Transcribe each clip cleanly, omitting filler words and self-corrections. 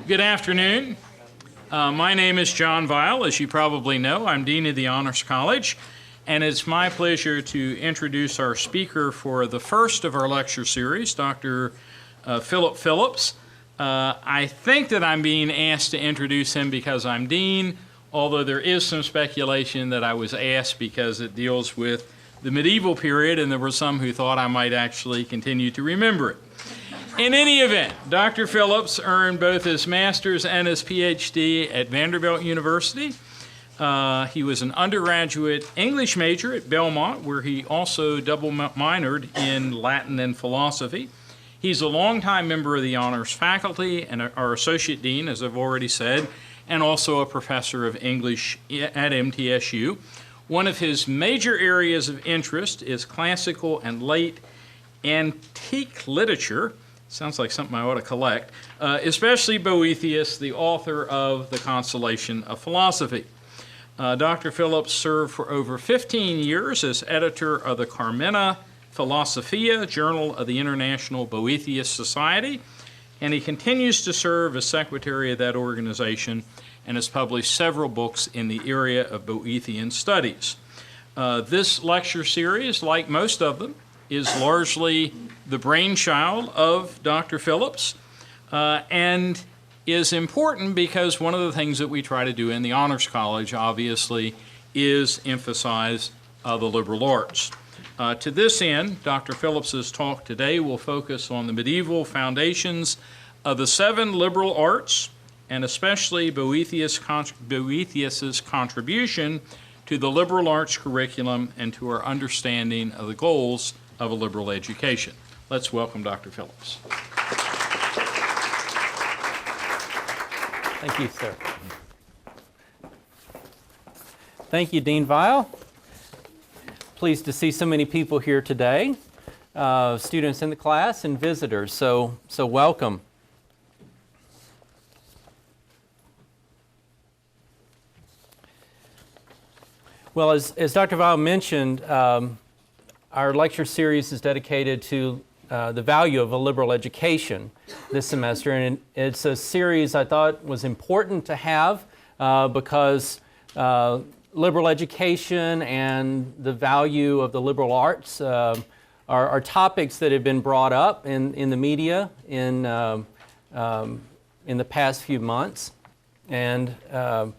Good afternoon. My name is John Weil. As you probably know, I'm Dean of the Honors College, and it's my pleasure to introduce our speaker for the first of our lecture series, Dr. Phillips. I think that I'm being asked to introduce him because I'm Dean, although there is some speculation that I was asked because it deals with the medieval period, and there were some who thought I might actually continue to remember it. In any event, Dr. Phillips earned both his master's and his PhD at Vanderbilt University. He was an undergraduate English major at Belmont, where he also double minored in Latin and philosophy. He's a longtime member of the honors faculty and our associate dean, as I've already said, and also a professor of English at MTSU. One of his major areas of interest is classical and late antique literature. Sounds like something I ought to collect, especially Boethius, the author of The Consolation of Philosophy. Dr. Phillips served for over 15 years as editor of the Carmina Philosophia, Journal of the International Boethius Society, and he continues to serve as secretary of that organization and has published several books in the area of Boethian studies. This lecture series, like most of them, is largely the brainchild of Dr. Phillips and is important because one of the things that we try to do in the Honors College, obviously, is emphasize the liberal arts. To this end, Dr. Phillips's talk today will focus on the medieval foundations of the 7 liberal arts, and especially Boethius's contribution to the liberal arts curriculum and to our understanding of the goals of a liberal education. Let's welcome Dr. Phillips. Thank you, sir. Thank you, Dean Weil. Pleased to see so many people here today, students in the class and visitors, so welcome. Well, as Dr. Weil mentioned, our lecture series is dedicated to the value of a liberal education this semester, and it's a series I thought was important to have because liberal education and the value of the liberal arts are topics that have been brought up in the media in the past few months, and a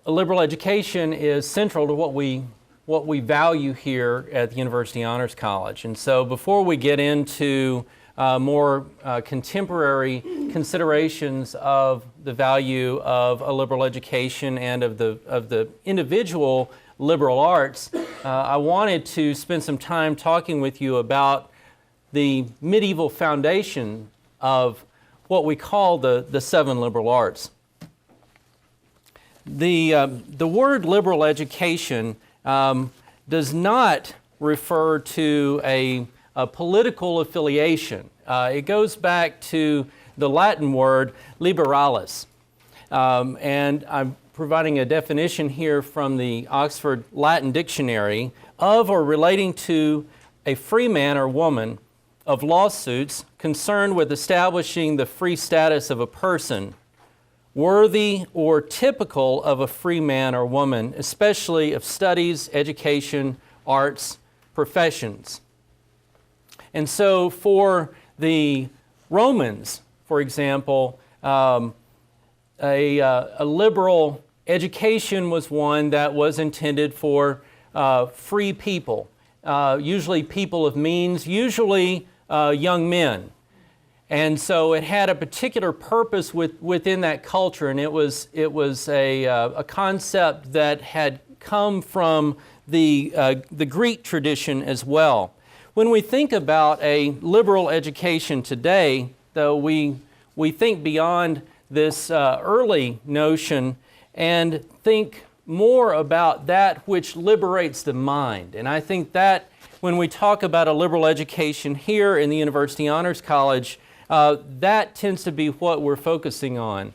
liberal education is central to what we value here at the University Honors College. And so before we get into more contemporary considerations of the value of a liberal education and of the individual liberal arts, I wanted to spend some time talking with you about the medieval foundation of what we call the 7 liberal arts. The word liberal education does not refer to a political affiliation. It goes back to the Latin word liberalis. And I'm providing a definition here from the Oxford Latin Dictionary of or relating to a free man or woman of lawsuits concerned with establishing the free status of a person worthy or typical of a free man or woman, especially of studies, education, arts, professions. And so for the Romans, for example, a liberal education was one that was intended for free people, usually people of means, usually young men. And so it had a particular purpose within that culture, and it was a concept that had come from the Greek tradition as well. When we think about a liberal education today, though, we think beyond this early notion and think more about that which liberates the mind. And I think that when we talk about a liberal education here in the University Honors College, that tends to be what we're focusing on.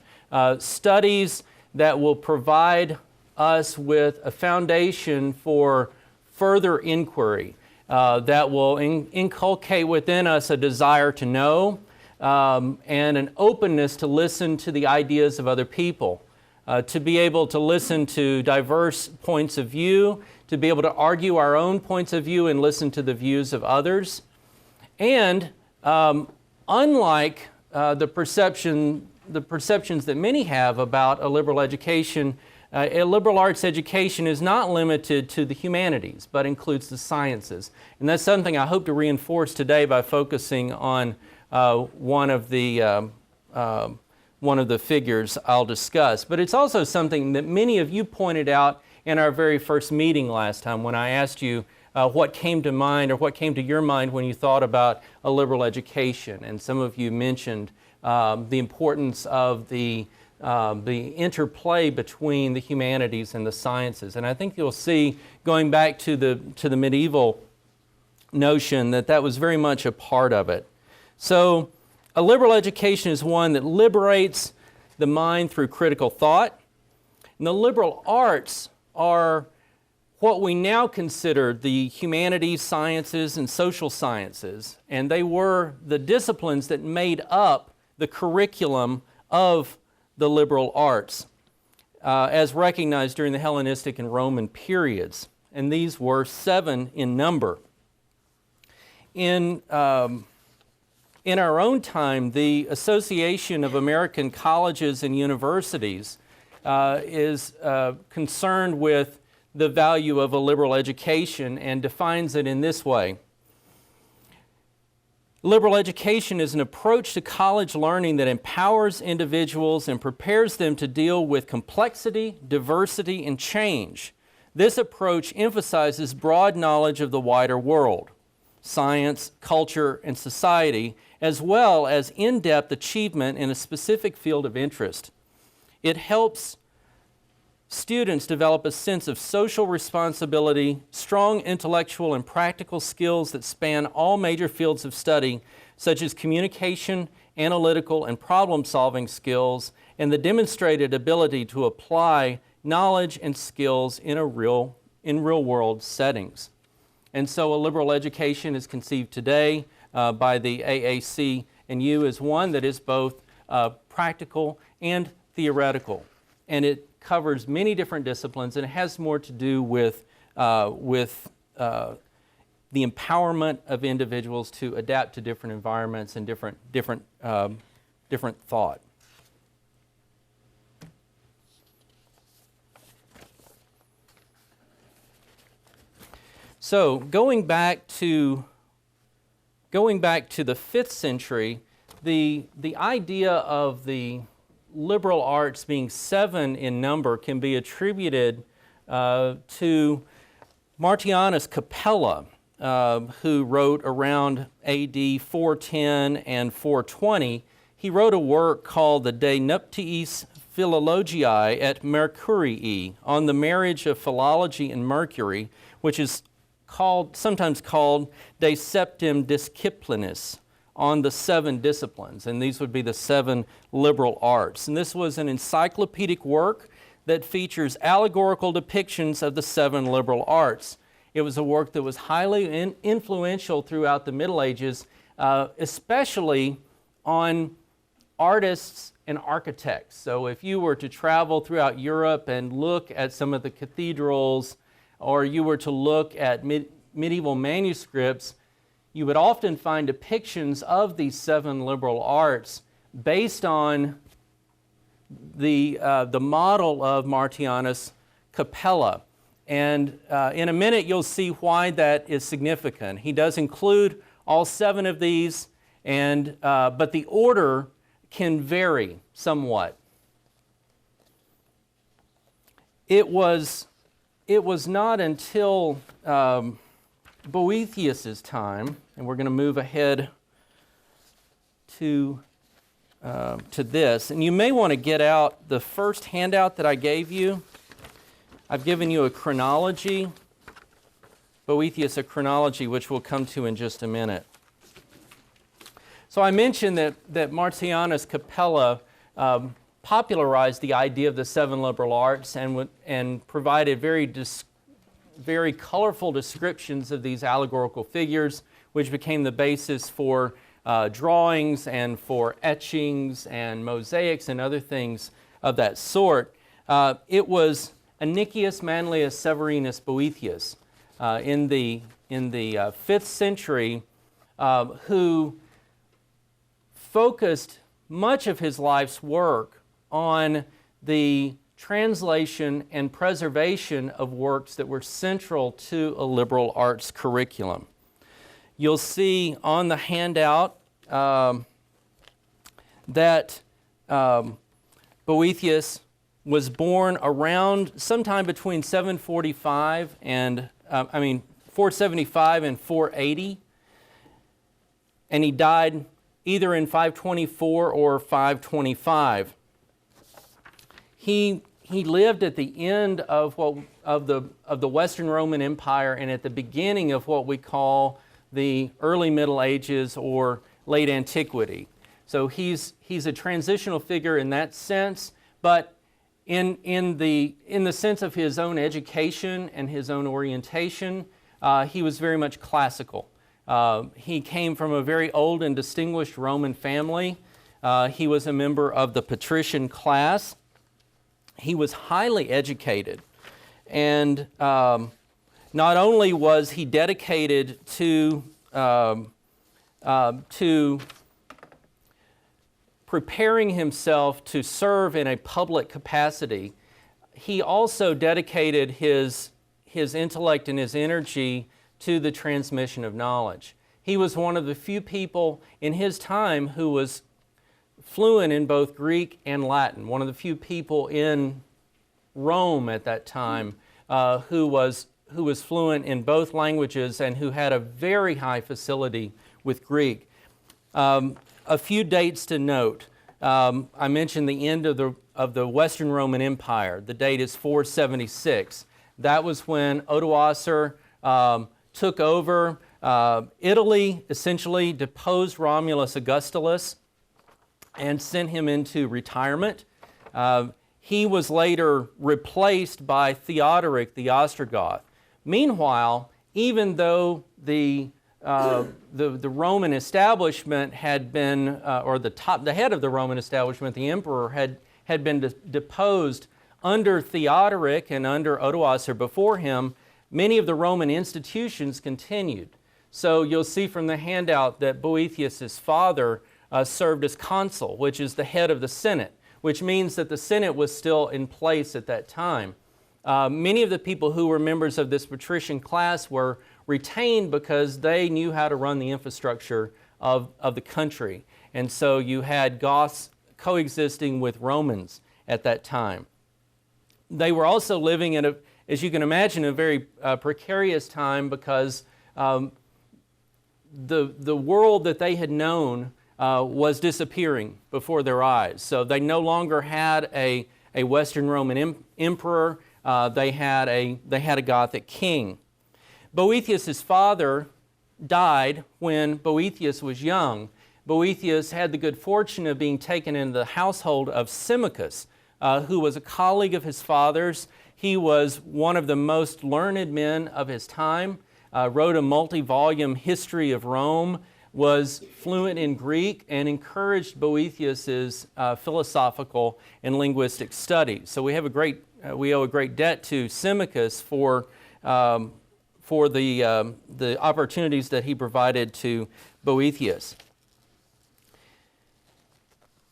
Studies that will provide us with a foundation for further inquiry, that will inculcate within us a desire to know, and an openness to listen to the ideas of other people, to be able to listen to diverse points of view, to be able to argue our own points of view and listen to the views of others. And unlike the perceptions that many have about a liberal education, a liberal arts education is not limited to the humanities, but includes the sciences. And that's something I hope to reinforce today by focusing on one of the figures I'll discuss. But it's also something that many of you pointed out in our very first meeting last time when I asked you what came to mind or what came to your mind when you thought about a liberal education. And some of you mentioned the importance of the interplay between the humanities and the sciences. And I think you'll see, going back to the medieval notion, that was very much a part of it. So a liberal education is one that liberates the mind through critical thought. And the liberal arts are what we now consider the humanities, sciences, and social sciences. And they were the disciplines that made up the curriculum of the liberal arts, as recognized during the Hellenistic and Roman periods. And these were 7 in number. In our own time, the Association of American Colleges and Universities is concerned with the value of a liberal education and defines it in this way. Liberal education is an approach to college learning that empowers individuals and prepares them to deal with complexity, diversity, and change. This approach emphasizes broad knowledge of the wider world, science, culture, and society, as well as in-depth achievement in a specific field of interest. It helps students develop a sense of social responsibility, strong intellectual and practical skills that span all major fields of study, such as communication, analytical, and problem-solving skills, and the demonstrated ability to apply knowledge and skills in real-world settings. And so a liberal education is conceived today by the AAC&U as one that is both practical and theoretical. And it covers many different disciplines, and it has more to do with the empowerment of individuals to adapt to different environments and different thought. So going back to the 5th century, the idea of the liberal arts being 7 in number can be attributed to Martianus Capella, who wrote around AD 410 and 420. He wrote a work called the De Nuptiis Philologiae et Mercurii, on the marriage of philology and Mercury, which is sometimes called De Septem Disciplinis, on the 7 disciplines, and these would be the 7 liberal arts. And this was an encyclopedic work that features allegorical depictions of the 7 liberal arts. It was a work that was highly influential throughout the Middle Ages, especially on artists and architects. So if you were to travel throughout Europe and look at some of the cathedrals, or you were to look at medieval manuscripts, you would often find depictions of these 7 liberal arts based on the model of Martianus Capella. And in a minute, you'll see why that is significant. He does include all 7 of these, but the order can vary somewhat. It was not until Boethius' time, and we're going to move ahead to this, and you may want to get out the first handout that I gave you. I've given you a chronology, Boethius, a chronology, which we'll come to in just a minute. So I mentioned that Martianus Capella popularized the idea of the 7 liberal arts and provided very colorful descriptions of these allegorical figures, which became the basis for drawings and for etchings and mosaics and other things of that sort. It was Anicius, Manlius, Severinus, Boethius in the 5th century who focused much of his life's work on the translation and preservation of works that were central to a liberal arts curriculum. You'll see on the handout that Boethius was born around sometime between 475 and 480, and he died either in 524 or 525. He lived at the end of the Western Roman Empire and at the beginning of what we call the early Middle Ages or late antiquity. So he's a transitional figure in that sense, but in the sense of his own education and his own orientation, he was very much classical. He came from a very old and distinguished Roman family. He was a member of the patrician class. He was highly educated, and not only was he dedicated to preparing himself to serve in a public capacity, he also dedicated his intellect and his energy to the transmission of knowledge. He was one of the few people in his time who was fluent in both Greek and Latin, one of the few people in Rome at that time who was fluent in both languages and who had a very high facility with Greek. A few dates to note. I mentioned the end of the Western Roman Empire. The date is 476. That was when Odoacer took over Italy, essentially deposed Romulus Augustulus, and sent him into retirement. He was later replaced by Theodoric the Ostrogoth. Meanwhile, even though the Roman establishment had been, or the head of the Roman establishment, the emperor, had been deposed under Theodoric and under Odoacer before him, many of the Roman institutions continued. So you'll see from the handout that Boethius' father served as consul, which is the head of the Senate, which means that the Senate was still in place at that time. Many of the people who were members of this patrician class were retained because they knew how to run the infrastructure of the country. And so you had Goths coexisting with Romans at that time. They were also living in as you can imagine, a very precarious time because the world that they had known was disappearing before their eyes. So they no longer had a Western Roman emperor. They had a Gothic king. Boethius' father died when Boethius was young. Boethius had the good fortune of being taken into the household of Symmachus, who was a colleague of his father's. He was one of the most learned men of his time, wrote a multi-volume history of Rome, was fluent in Greek, and encouraged Boethius' philosophical and linguistic studies. So we owe a great debt to Symmachus for the opportunities that he provided to Boethius.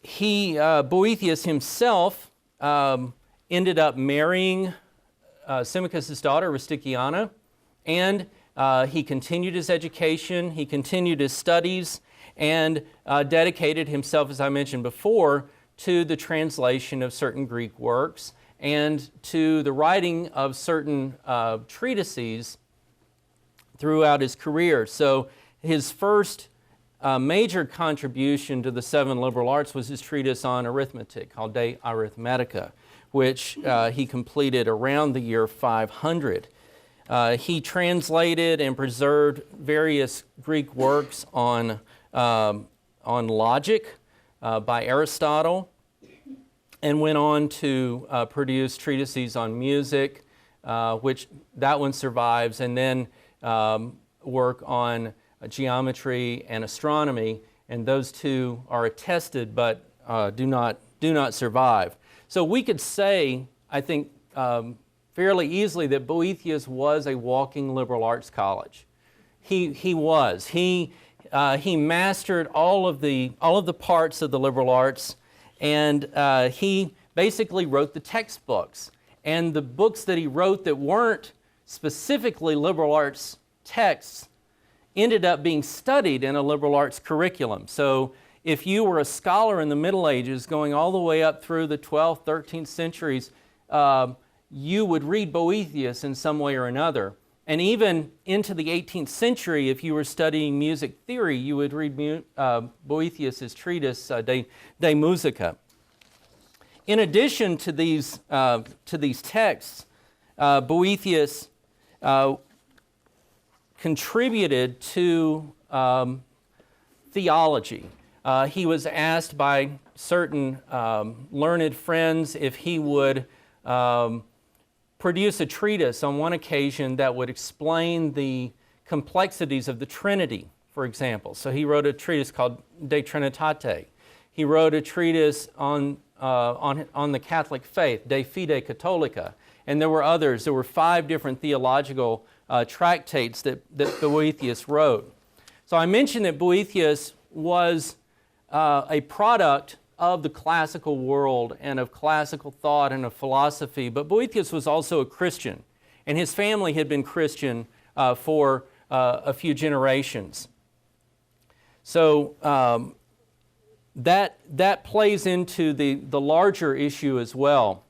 Boethius himself ended up marrying Symmachus' daughter, Rusticiana, and he continued his education, he continued his studies, and dedicated himself, as I mentioned before, to the translation of certain Greek works and to the writing of certain treatises throughout his career. So his first major contribution to the 7 liberal arts was his treatise on arithmetic called De Arithmetica, which he completed around the year 500. He translated and preserved various Greek works on logic by Aristotle, and went on to produce treatises on music, which that one survives, and then work on geometry and astronomy, and those two are attested but do not survive. So we could say, I think, fairly easily that Boethius was a walking liberal arts college. He was. He mastered all of the parts of the liberal arts, and he basically wrote the textbooks. And the books that he wrote that weren't specifically liberal arts texts ended up being studied in a liberal arts curriculum. So if you were a scholar in the Middle Ages going all the way up through the 12th, 13th centuries, you would read Boethius in some way or another. And even into the 18th century, if you were studying music theory, you would read Boethius' treatise, De Musica. In addition to these texts, Boethius contributed to theology. He was asked by certain learned friends if he would produce a treatise on one occasion that would explain the complexities of the Trinity, for example. So he wrote a treatise called De Trinitate. He wrote a treatise on the Catholic faith, De Fide Catholica. And there were others. There were 5 different theological tractates that Boethius wrote. So I mentioned that Boethius was a product of the classical world and of classical thought and of philosophy, but Boethius was also a Christian, and his family had been Christian for a few generations. So that plays into the larger issue as well.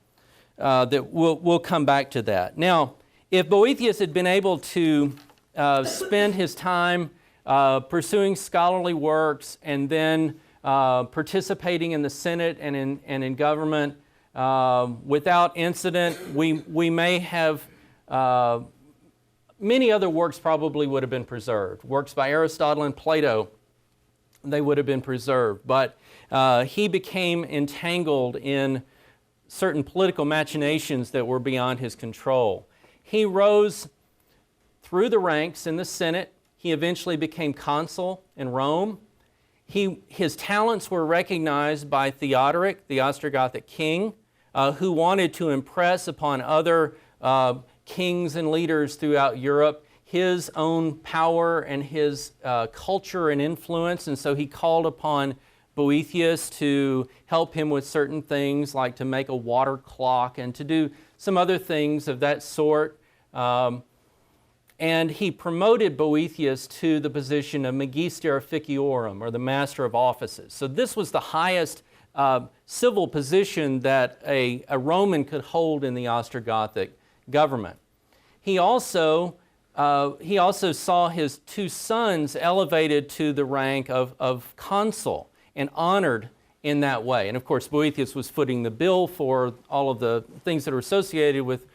That we'll come back to that. Now, if Boethius had been able to spend his time pursuing scholarly works and then participating in the Senate and in government without incident, we may have many other works probably would have been preserved. Works by Aristotle and Plato, they would have been preserved. But he became entangled in certain political machinations that were beyond his control. He rose through the ranks in the Senate. He eventually became consul in Rome. His talents were recognized by Theodoric, the Ostrogothic king, who wanted to impress upon other kings and leaders throughout Europe his own power and his culture and influence. And so he called upon Boethius to help him with certain things, like to make a water clock and to do some other things of that sort. And he promoted Boethius to the position of Magister Officiorum, or the Master of Offices. So this was the highest civil position that a Roman could hold in the Ostrogothic government. He also saw his 2 sons elevated to the rank of consul and honored in that way. And of course, Boethius was footing the bill for all of the things that are associated with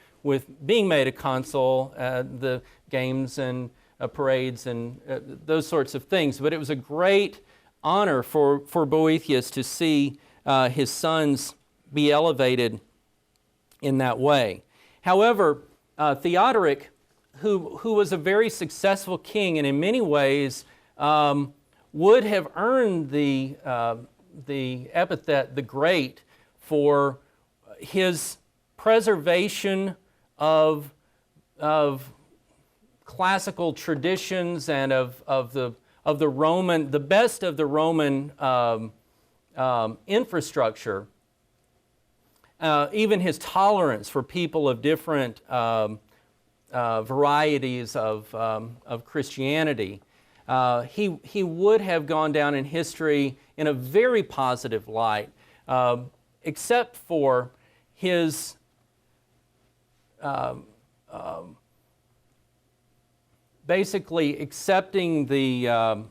being made a consul, the games and parades and those sorts of things. But it was a great honor for Boethius to see his sons be elevated in that way. However, Theodoric, who was a very successful king and in many ways would have earned the epithet the Great for his preservation of classical traditions and of the Roman, the best of the Roman infrastructure. Even his tolerance for people of different varieties of Christianity. He would have gone down in history in a very positive light, except for his basically accepting the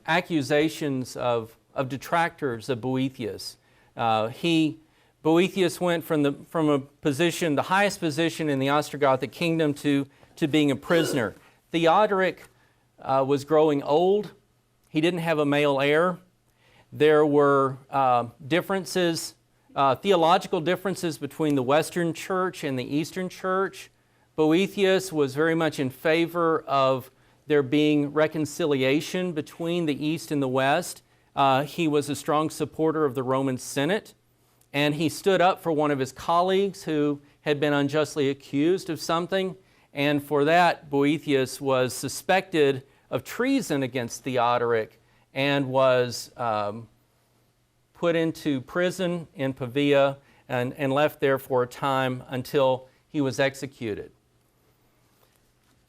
accusations of detractors of Boethius. Boethius went from a position, the highest position in the Ostrogothic kingdom, to being a prisoner. Theodoric was growing old. He didn't have a male heir. There were differences, theological differences between the Western Church and the Eastern Church. Boethius was very much in favor of there being reconciliation between the East and the West. He was a strong supporter of the Roman Senate, and he stood up for one of his colleagues who had been unjustly accused of something, and for that Boethius was suspected of treason against Theodoric and was put into prison in Pavia and left there for a time until he was executed.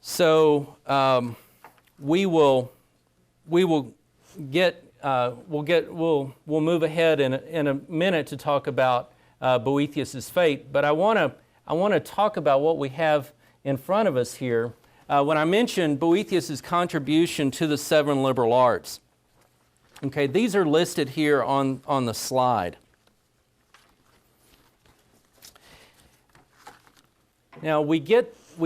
So we'll move ahead in a minute to talk about Boethius's fate, but I want to talk about what we have in front of us here. When I mentioned Boethius's contribution to the 7 liberal arts, okay, these are listed here on the slide. Now we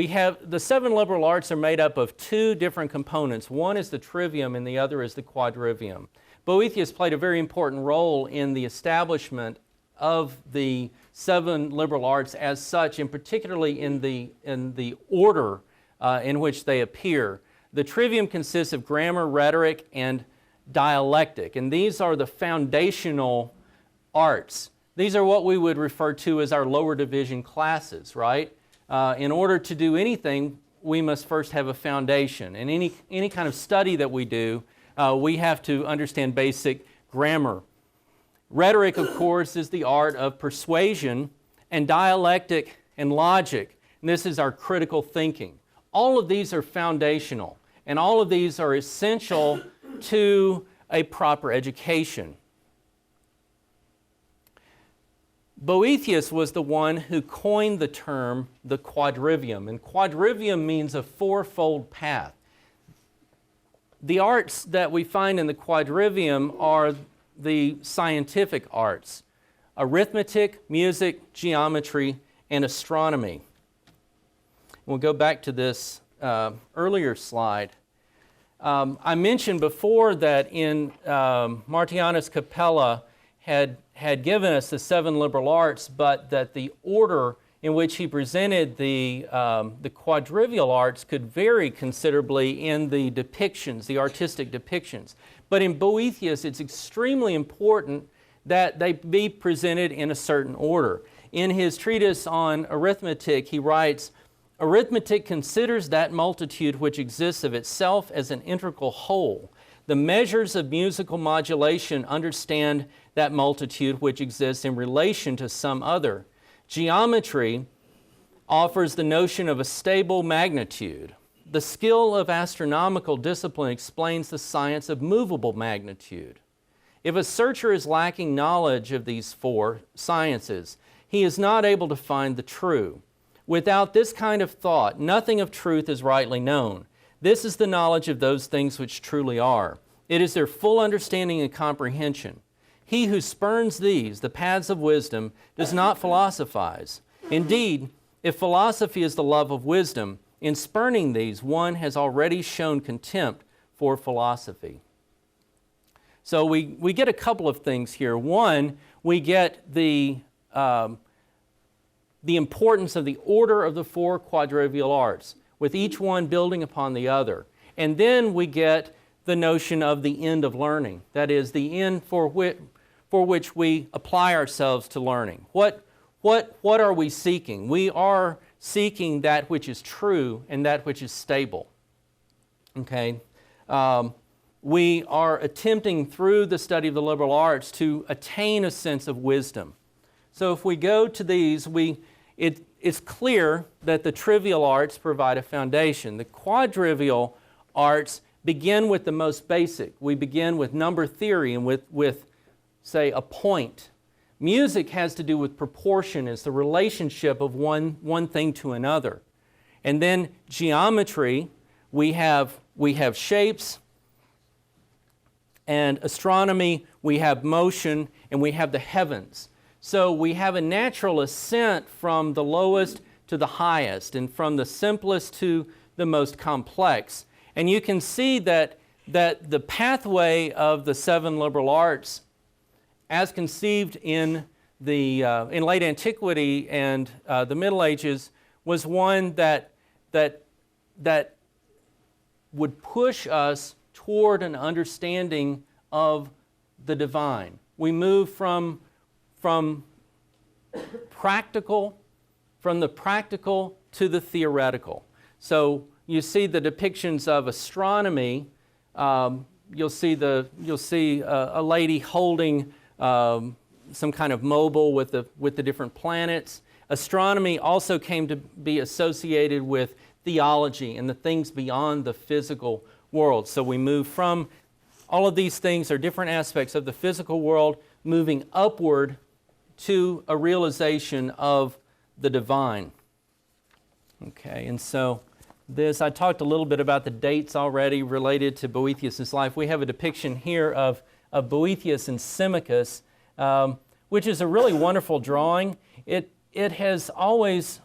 have the 7 liberal arts are made up of 2 different components. One is the trivium and the other is the quadrivium. Boethius played a very important role in the establishment of the 7 liberal arts as such, and particularly in the order in which they appear. The trivium consists of grammar, rhetoric, and dialectic, and these are the foundational arts. These are what we would refer to as our lower division classes, right? In order to do anything, we must first have a foundation. And any kind of study that we do, we have to understand basic grammar. Rhetoric, of course, is the art of persuasion, and dialectic and logic. And this is our critical thinking. All of these are foundational, and all of these are essential to a proper education. Boethius was the one who coined the term the quadrivium, and quadrivium means a 4-fold path. The arts that we find in the quadrivium are the scientific arts: arithmetic, music, geometry, and astronomy. We'll go back to this earlier slide. I mentioned before that in Martianus Capella had given us the 7 liberal arts, but that the order in which he presented the quadrivial arts could vary considerably in the depictions, the artistic depictions. But in Boethius, it's extremely important that they be presented in a certain order. In his treatise on arithmetic, he writes, "Arithmetic considers that multitude which exists of itself as an integral whole. The measures of musical modulation understand that multitude which exists in relation to some other. Geometry offers the notion of a stable magnitude. The skill of astronomical discipline explains the science of movable magnitude. If a searcher is lacking knowledge of these 4 sciences, he is not able to find the true. Without this kind of thought, nothing of truth is rightly known. This is the knowledge of those things which truly are. It is their full understanding and comprehension. He who spurns these, the paths of wisdom, does not philosophize. Indeed, if philosophy is the love of wisdom, in spurning these, one has already shown contempt for philosophy." So we get a couple of things here. One, we get the importance of the order of the 4 quadrivial arts, with each one building upon the other. And then we get the notion of the end of learning, that is, the end for which we apply ourselves to learning. What are we seeking? We are seeking that which is true and that which is stable. Okay? We are attempting through the study of the liberal arts to attain a sense of wisdom. So if we go to these, it's clear that the trivial arts provide a foundation. The quadrivial arts begin with the most basic. We begin with number theory and with say, a point. Music has to do with proportion. It's the relationship of one thing to another. And then geometry, we have shapes, and astronomy, we have motion, and we have the heavens. So we have a natural ascent from the lowest to the highest, and from the simplest to the most complex. And you can see that the pathway of the 7 liberal arts, as conceived in late antiquity and the Middle Ages, was one that would push us toward an understanding of the divine. We move from the practical to the theoretical. So you see the depictions of astronomy. You'll see a lady holding some kind of mobile with the different planets. Astronomy also came to be associated with theology and the things beyond the physical world. So we move from all of these things are different aspects of the physical world, moving upward to a realization of the divine. Okay, and so I talked a little bit about the dates already related to Boethius' life. We have a depiction here of Boethius and Symmachus, which is a really wonderful drawing. It has always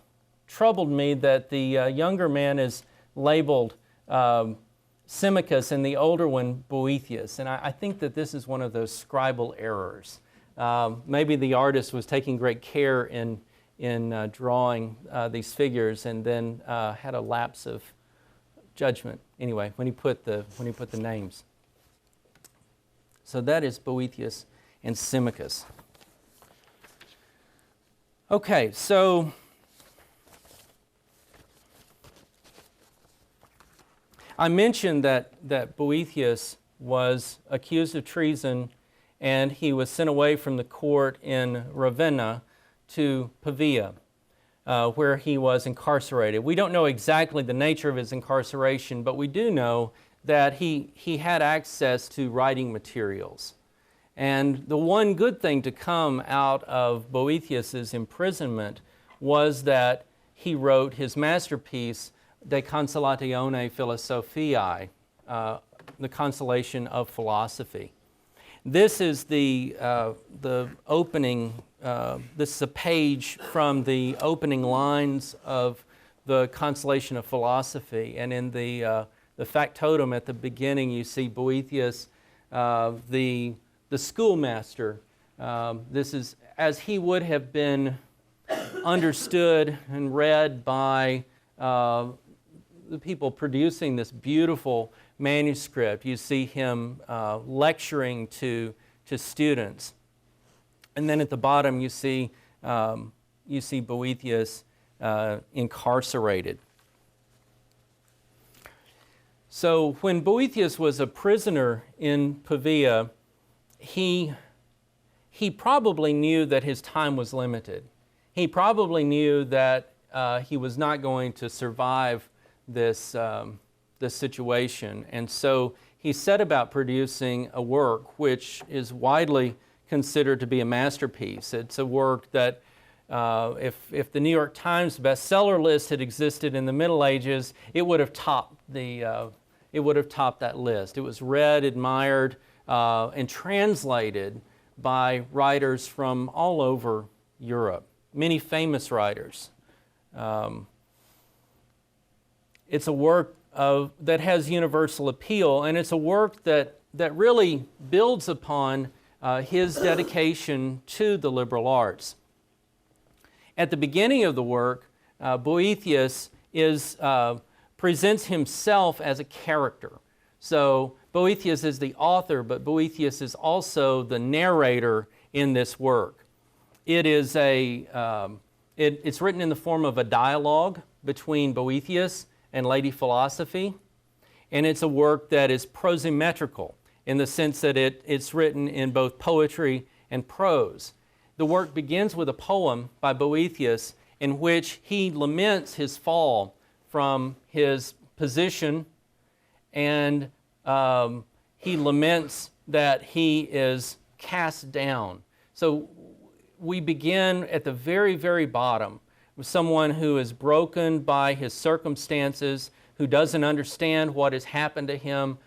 troubled me that the younger man is labeled Symmachus and the older one Boethius, and I think that this is one of those scribal errors. Maybe the artist was taking great care in drawing these figures, and then had a lapse of judgment. Anyway, when he put the names. So that is Boethius and Symmachus. Okay, so I mentioned that Boethius was accused of treason, and he was sent away from the court in Ravenna to Pavia, where he was incarcerated. We don't know exactly the nature of his incarceration, but we do know that he had access to writing materials. And the one good thing to come out of Boethius' imprisonment was that he wrote his masterpiece, De Consolatione Philosophiae, the consolation of philosophy. This is the opening. This is a page from the opening lines of the Consolation of Philosophy, and in the factotum at the beginning, you see Boethius, the schoolmaster. This is as he would have been understood and read by the people producing this beautiful manuscript. You see him lecturing to students. And then at the bottom you see Boethius incarcerated. So when Boethius was a prisoner in Pavia, he probably knew that his time was limited. He probably knew that he was not going to survive this situation. And so he set about producing a work which is widely considered to be a masterpiece. It's a work that if the New York Times bestseller list had existed in the Middle Ages, it would have topped that list. It was read, admired, and translated by writers from all over Europe, many famous writers. It's a work that has universal appeal, and it's a work that really builds upon his dedication to the liberal arts. At the beginning of the work, Boethius presents himself as a character. So Boethius is the author, but Boethius is also the narrator in this work. It is it's written in the form of a dialogue between Boethius and Lady Philosophy, and it's a work that is prosymmetrical in the sense that it's written in both poetry and prose. The work begins with a poem by Boethius in which he laments his fall from his position, and he laments that he is cast down. So we begin at the very, very bottom with someone who is broken by his circumstances, who doesn't understand what has happened to him,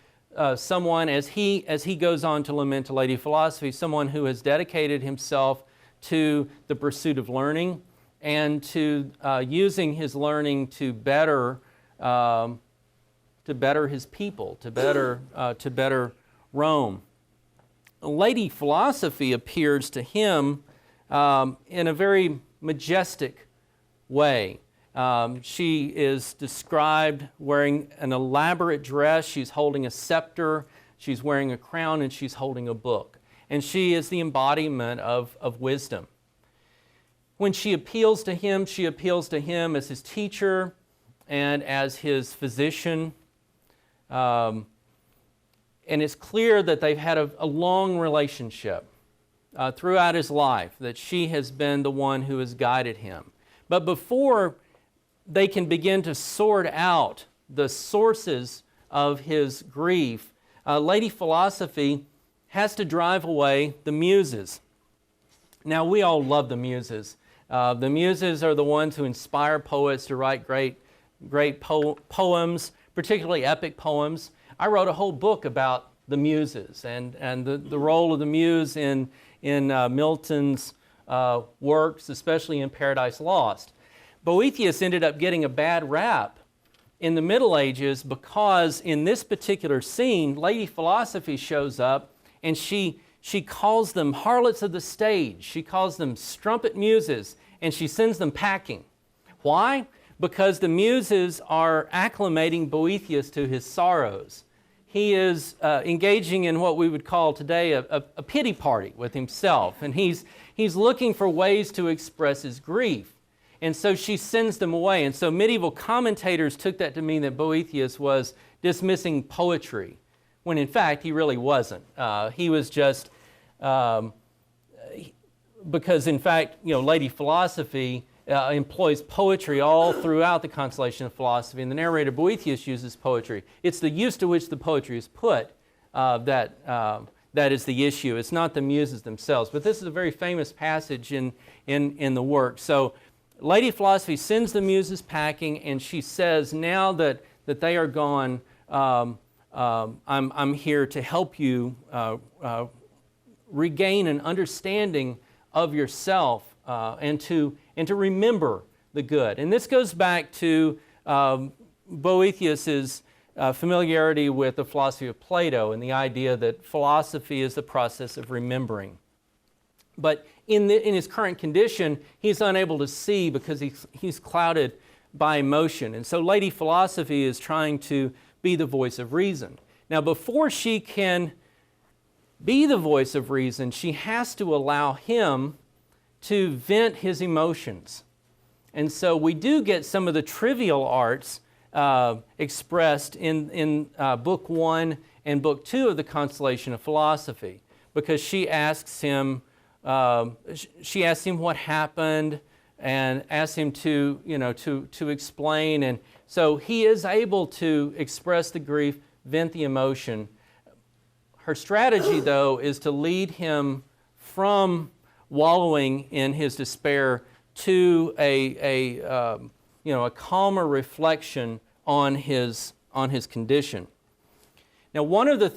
someone, as he goes on to lament to Lady Philosophy, someone who has dedicated himself to the pursuit of learning and to using his learning to better his people, to better Rome. Lady Philosophy appears to him in a very majestic way. She is described wearing an elaborate dress. She's holding a scepter, she's wearing a crown, and she's holding a book. and she is the embodiment of wisdom. When she appeals to him as his teacher and as his physician. And it's clear that they've had a long relationship throughout his life, that she has been the one who has guided him. But before they can begin to sort out the sources of his grief, Lady Philosophy has to drive away the Muses. Now, we all love the Muses. The Muses are the ones who inspire poets to write great poems, particularly epic poems. I wrote a whole book about the Muses and the role of the Muse in Milton's works, especially in Paradise Lost. Boethius ended up getting a bad rap in the Middle Ages because in this particular scene, Lady Philosophy shows up and she calls them harlots of the stage. She calls them strumpet muses, and she sends them packing. Why? Because the muses are acclimating Boethius to his sorrows. He is engaging in what we would call today a pity party with himself, and he's looking for ways to express his grief. And so she sends them away. And so medieval commentators took that to mean that Boethius was dismissing poetry, when in fact he really wasn't. He was just, because in fact, Lady Philosophy employs poetry all throughout the Consolation of Philosophy, and the narrator Boethius uses poetry. It's the use to which the poetry is put that is the issue. It's not the muses themselves. But this is a very famous passage in the work. So Lady Philosophy sends the muses packing, and she says, now that they are gone, I'm here to help you regain an understanding of yourself and to remember the good. And this goes back to Boethius's familiarity with the philosophy of Plato and the idea that philosophy is the process of remembering. But in his current condition, he's unable to see because he's clouded by emotion. And so Lady Philosophy is trying to be the voice of reason. Now, before she can be the voice of reason, she has to allow him to vent his emotions. And so we do get some of the trivial arts expressed in Book 1 and Book 2 of the Consolation of Philosophy, because she asks him what happened and asks him to explain. And so he is able to express the grief, vent the emotion. Her strategy, though, is to lead him from wallowing in his despair to a calmer reflection on his condition. Now, one of the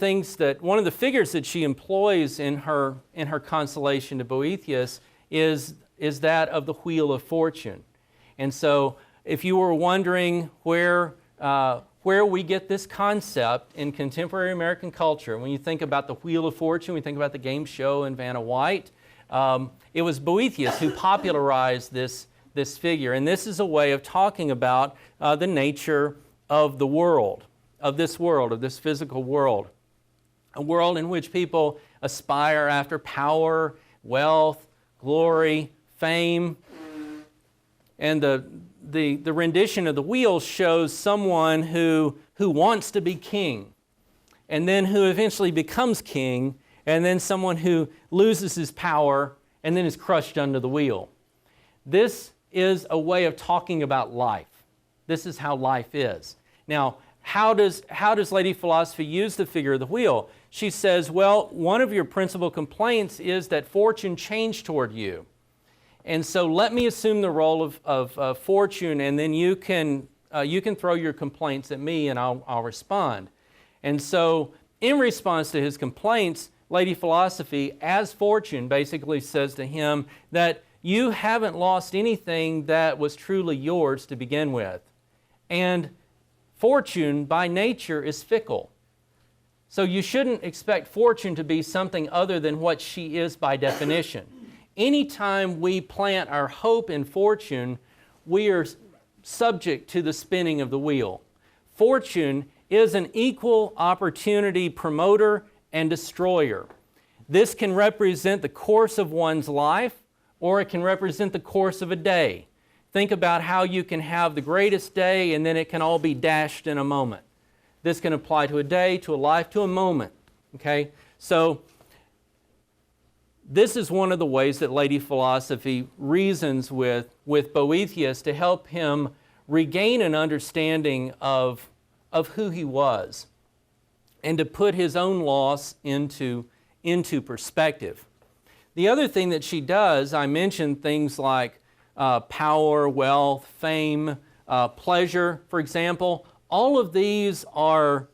figures that she employs in her consolation to Boethius is that of the wheel of fortune. And so, if you were wondering where we get this concept in contemporary American culture, when you think about the wheel of fortune, we think about the game show and Vanna White. It was Boethius who popularized this figure, and this is a way of talking about the nature of the world, of this physical world, a world in which people aspire after power, wealth, glory, fame, and the rendition of the wheel shows someone who wants to be king, and then who eventually becomes king, and then someone who loses his power and then is crushed under the wheel. This is a way of talking about life. This is how life is. Now, how does Lady Philosophy use the figure of the wheel? She says, well, one of your principal complaints is that fortune changed toward you. And so let me assume the role of fortune, and then you can throw your complaints at me and I'll respond. And so in response to his complaints, Lady Philosophy, as fortune, basically says to him that you haven't lost anything that was truly yours to begin with. And fortune, by nature, is fickle. So you shouldn't expect fortune to be something other than what she is by definition. Anytime we plant our hope in fortune, we are subject to the spinning of the wheel. Fortune is an equal opportunity promoter and destroyer. This can represent the course of one's life, or it can represent the course of a day. Think about how you can have the greatest day and then it can all be dashed in a moment. This can apply to a day, to a life, to a moment. Okay? So, this is one of the ways that Lady Philosophy reasons with Boethius to help him regain an understanding of who he was and to put his own loss into perspective. The other thing that she does, I mentioned things like power, wealth, fame, pleasure, for example. All of these are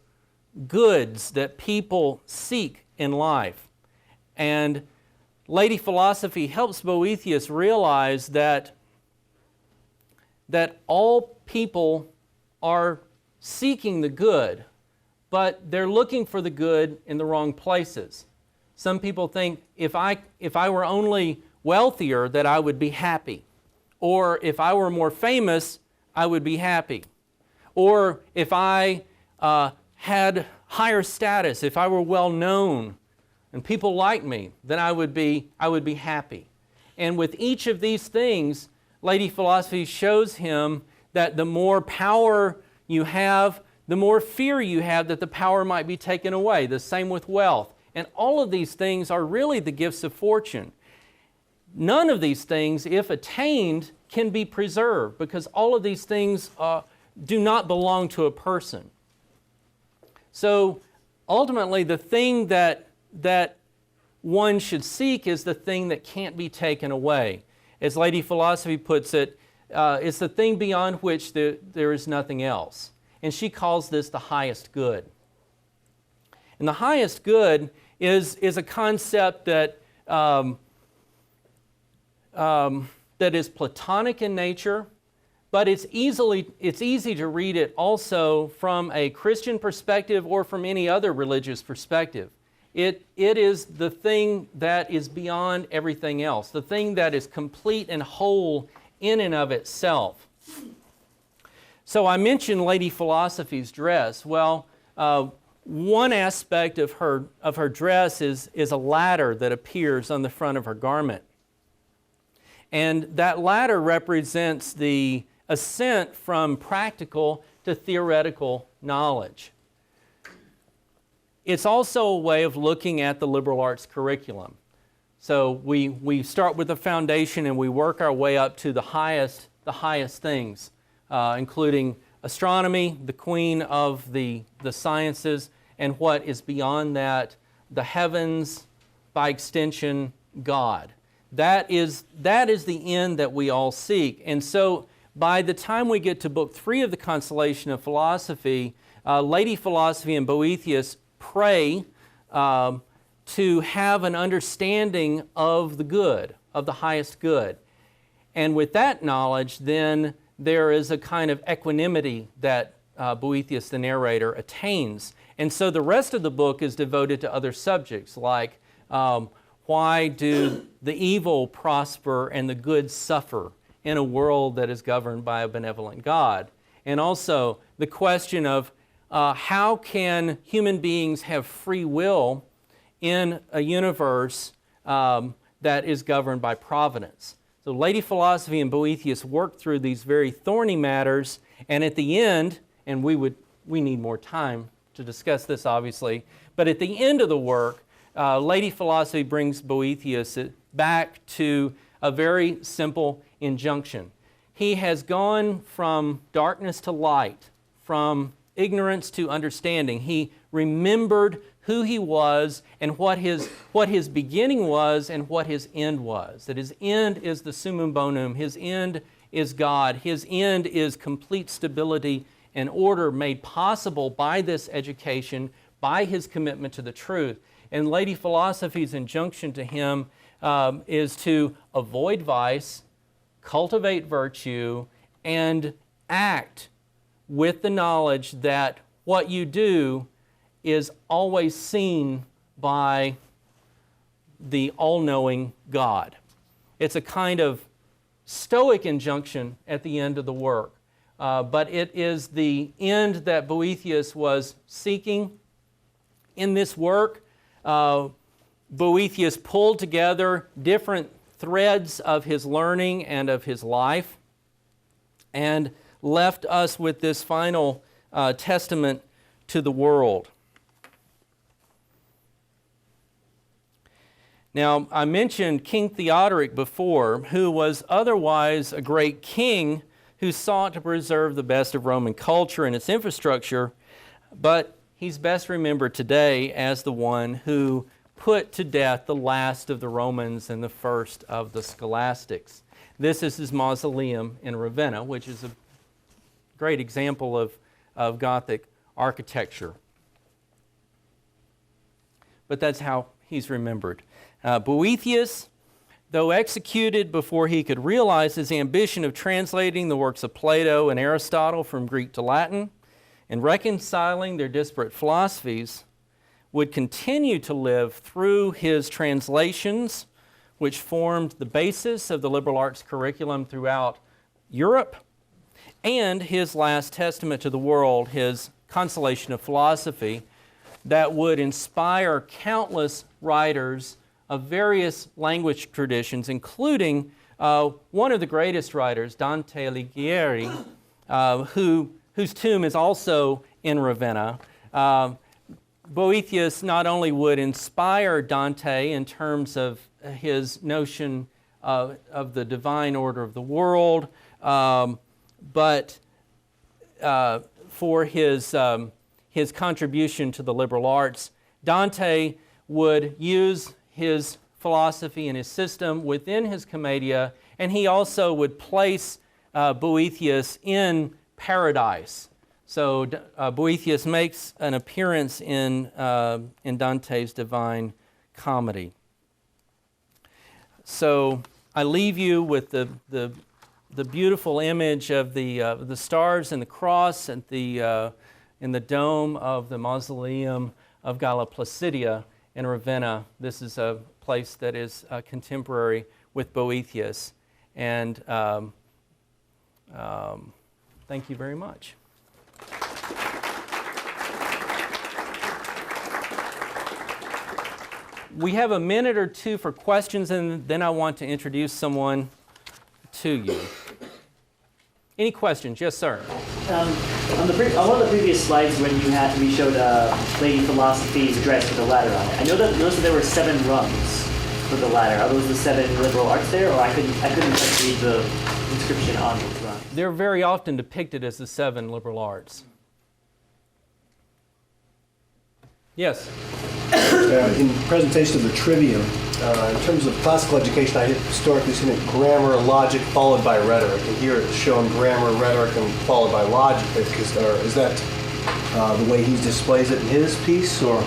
goods that people seek in life. And Lady Philosophy helps Boethius realize that all people are seeking the good, but they're looking for the good in the wrong places. Some people think if I were only wealthier that I would be happy. Or if I were more famous, I would be happy. Or if I had higher status, if I were well known and people liked me, then I would be happy. And with each of these things, Lady Philosophy shows him that the more power you have, the more fear you have that the power might be taken away. The same with wealth. And all of these things are really the gifts of fortune. None of these things, if attained, can be preserved because all of these things do not belong to a person. So ultimately, the thing that one should seek is the thing that can't be taken away. As Lady Philosophy puts it, it's the thing beyond which there is nothing else. And she calls this the highest good. And the highest good is a concept that that is Platonic in nature, but it's easy to read it also from a Christian perspective or from any other religious perspective. It is the thing that is beyond everything else, the thing that is complete and whole in and of itself. So I mentioned Lady Philosophy's dress. Well, one aspect of her dress is a ladder that appears on the front of her garment. And that ladder represents the ascent from practical to theoretical knowledge. It's also a way of looking at the liberal arts curriculum. So we start with the foundation and we work our way up to the highest things, including astronomy, the queen of the sciences, and what is beyond that, the heavens, by extension, God. That is the end that we all seek. And so by the time we get to Book 3 of the Consolation of Philosophy, Lady Philosophy and Boethius pray to have an understanding of the good, of the highest good. And with that knowledge, then there is a kind of equanimity that Boethius, the narrator, attains. And so the rest of the book is devoted to other subjects like why do the evil prosper and the good suffer in a world that is governed by a benevolent God? And also the question of how can human beings have free will in a universe that is governed by providence? So Lady Philosophy and Boethius work through these very thorny matters, and at the end, and we need more time to discuss this obviously, but at the end of the work, Lady Philosophy brings Boethius back to a very simple injunction. He has gone from darkness to light, from ignorance to understanding. He remembered who he was and what his beginning was and what his end was. That his end is the summum bonum, his end is God, his end is complete stability and order made possible by this education, by his commitment to the truth. And Lady Philosophy's injunction to him is to avoid vice, cultivate virtue, and act with the knowledge that what you do is always seen by the all-knowing God. It's a kind of stoic injunction at the end of the work, but it is the end that Boethius was seeking in this work. Boethius pulled together different threads of his learning and of his life and left us with this final testament to the world. Now, I mentioned King Theodoric before, who was otherwise a great king who sought to preserve the best of Roman culture and its infrastructure, but he's best remembered today as the one who put to death the last of the Romans and the first of the scholastics. This is his mausoleum in Ravenna, which is a great example of Gothic architecture. But that's how he's remembered. Boethius, though executed before he could realize his ambition of translating the works of Plato and Aristotle from Greek to Latin and reconciling their disparate philosophies, would continue to live through his translations, which formed the basis of the liberal arts curriculum throughout Europe, and his last testament to the world, his Consolation of Philosophy, that would inspire countless writers of various language traditions, including one of the greatest writers, Dante Alighieri, whose tomb is also in Ravenna. Boethius not only would inspire Dante in terms of his notion of the divine order of the world, but for his contribution to the liberal arts, Dante would use his philosophy and his system within his Commedia, and he also would place Boethius in paradise. So Boethius makes an appearance in Dante's Divine Comedy. So I leave you with the beautiful image of the stars and the cross and in the dome of the Mausoleum of Galla Placidia in Ravenna. This is a place that is contemporary with Boethius. And thank you very much. We have a minute or two for questions, and then I want to introduce someone to you. Any questions? Yes, sir. On one of the previous slides, when we showed Lady Philosophy's address with the ladder on it, I noticed that there were 7 rungs for the ladder. Are those the 7 liberal arts there, or I couldn't read the inscription on those rungs? They're very often depicted as the 7 liberal arts. Yes. In presentation of the trivium, in terms of classical education, I had historically seen it grammar, logic, followed by rhetoric. And here it's shown grammar, rhetoric, and followed by logic. Is that the way he displays it in his piece, or?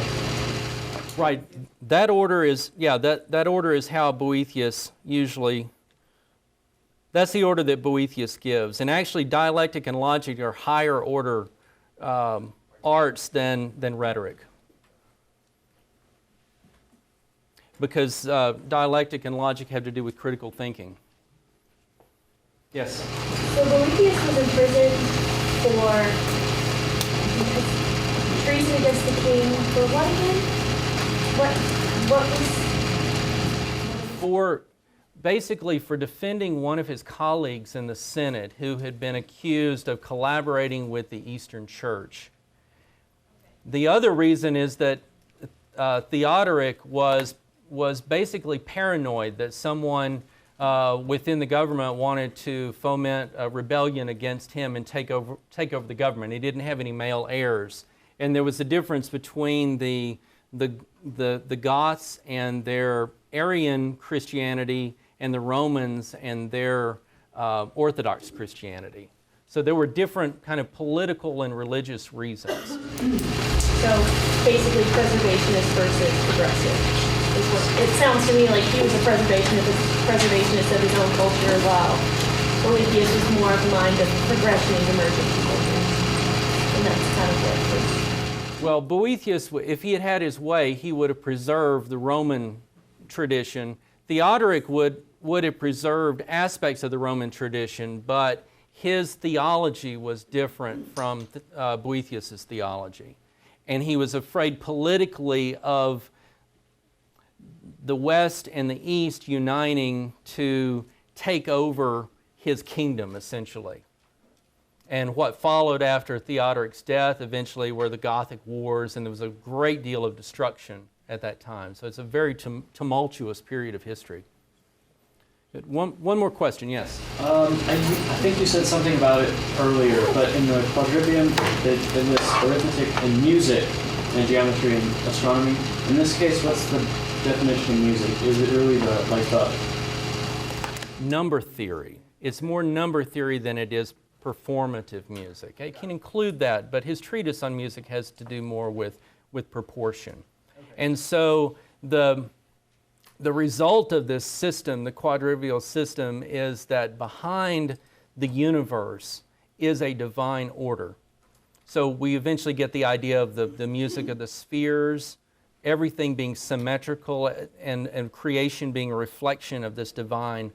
Right. That order is, that order is how Boethius usually, that's the order that Boethius gives. And actually, dialectic and logic are higher order arts than rhetoric. Because dialectic and logic have to do with critical thinking. Yes? So Boethius was imprisoned for treason against the king. For what again? What was... Basically for defending one of his colleagues in the Senate who had been accused of collaborating with the Eastern Church. The other reason is that Theodoric was basically paranoid that someone within the government wanted to foment a rebellion against him and take over the government. He didn't have any male heirs, and there was a difference between the Goths and their Arian Christianity and the Romans and their Orthodox Christianity. So there were different kind of political and religious reasons. So basically preservationist versus progressive. It sounds to me like he was a preservationist of his own culture, while Boethius was more of the mind of progression and emergent cultures. And that's kind of what. Well, Boethius, if he had had his way, he would have preserved the Roman tradition. Theodoric would have preserved aspects of the Roman tradition, but his theology was different from Boethius's theology. And he was afraid politically of the West and the East uniting to take over his kingdom, essentially. And what followed after Theodoric's death eventually were the Gothic Wars, and there was a great deal of destruction at that time. So it's a very tumultuous period of history. Good. One more question, yes? I think you said something about it earlier, but in the quadrivium, it lists arithmetic and music and geometry and astronomy. In this case, what's the definition of music? Is it really the Number theory. It's more number theory than it is performative music. It can include that, but his treatise on music has to do more with proportion. Okay. And so the result of this system, the quadrivial system, is that behind the universe is a divine order. So we eventually get the idea of the music of the spheres, everything being symmetrical, and creation being a reflection of this divine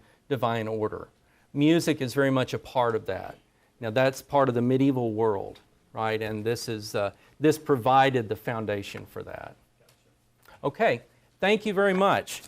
order. Music is very much a part of that. Now that's part of the medieval world, right? And this provided the foundation for that. Okay, thank you very much.